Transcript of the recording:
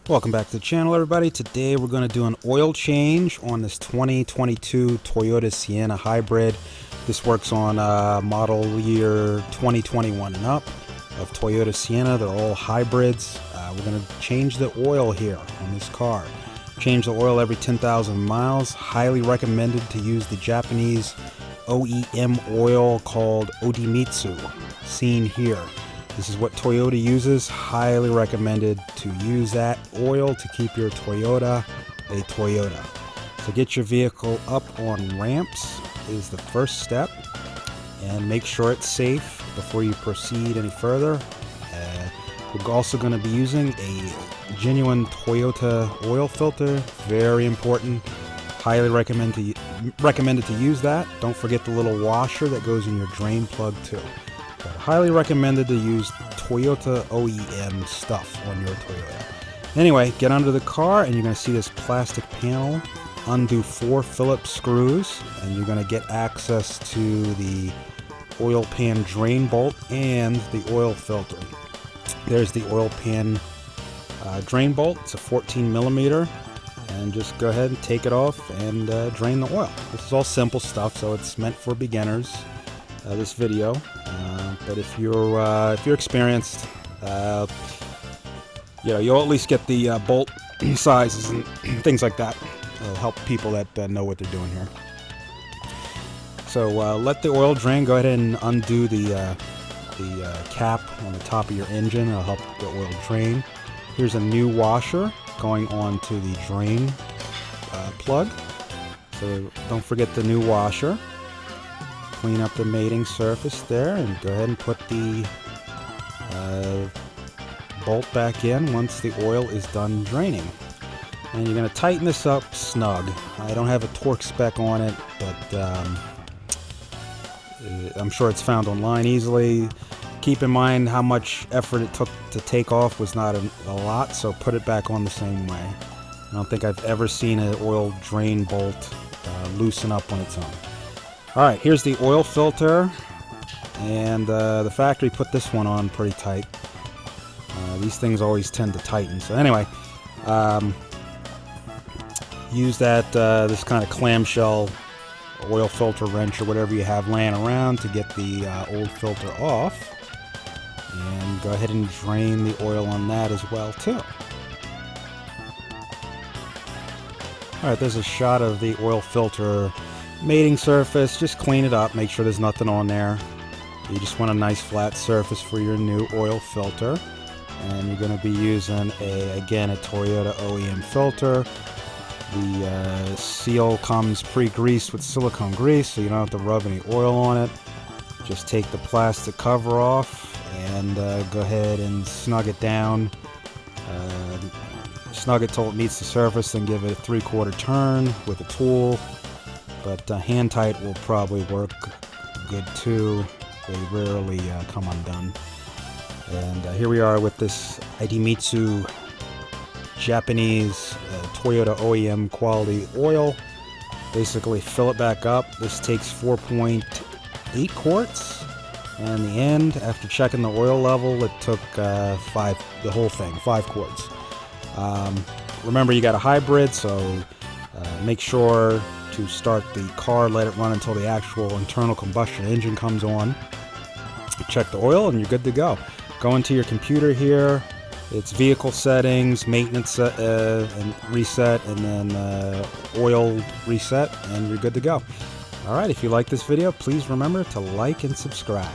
Welcome back to the channel, everybody. Today we're going to do an oil change on this 2022 Toyota Sienna Hybrid. This works on model year 2021 and up of Toyota Sienna. They're all hybrids. We're going to change the oil here on this car. Change the oil every 10,000 miles. Highly recommended to use the Japanese OEM oil called Odimitsu, seen here. This is what Toyota uses. Highly recommended to use that oil to keep your Toyota a Toyota. So get your vehicle up on ramps is the first step, and make sure it's safe before you proceed any further. We're also going to be using a genuine Toyota oil filter. Very important. Highly recommended to use that. Don't forget the little washer that goes in your drain plug too. But highly recommended to use Toyota OEM stuff on your Toyota. Anyway, get under the car and you're going to see this plastic panel. Undo 4 Phillips screws and you're going to get access to the oil pan drain bolt and the oil filter. There's the oil pan drain bolt. It's a 14 millimeter. And just go ahead and take it off and drain the oil. This is all simple stuff, so it's meant for beginners, this video. But if you're experienced, you'll at least get the bolt sizes and things like that. It'll help people that know what they're doing here. So let the oil drain. Go ahead and undo the cap on the top of your engine. It'll help the oil drain. Here's a new washer going on to the drain plug. So don't forget the new washer. Clean up the mating surface there and go ahead and put the bolt back in once the oil is done draining. And you're going to tighten this up snug. I don't have a torque spec on it, but I'm sure it's found online easily. Keep in mind how much effort it took to take off was not a lot, so put it back on the same way. I don't think I've ever seen an oil drain bolt loosen up on its own. Alright, here's the oil filter, and the factory put this one on pretty tight. These things always tend to tighten. So anyway, use that this kind of clamshell oil filter wrench or whatever you have laying around to get the old filter off. And go ahead and drain the oil on that as well too. Alright, there's a shot of the oil filter mating surface. Just clean it up, make sure there's nothing on there. You just want a nice flat surface for your new oil filter. And you're going to be using again a Toyota OEM filter. The seal comes pre-greased with silicone grease, so you don't have to rub any oil on it. Just take the plastic cover off and go ahead and snug it down. Snug it till it meets the surface, then give it a 3/4 turn with a tool. But hand tight will probably work good too. They rarely come undone. And here we are with this Odimitsu Japanese Toyota OEM quality oil. Basically fill it back up. This takes 4.8 quarts. And in the end, after checking the oil level, it took 5 quarts. Remember, you got a hybrid, so make sure to start the car, let it run until the actual internal combustion engine comes on. Check the oil and you're good to go. Go into your computer here. It's vehicle settings, maintenance and reset, and then oil reset, and you're good to go. Alright, if you like this video, please remember to like and subscribe.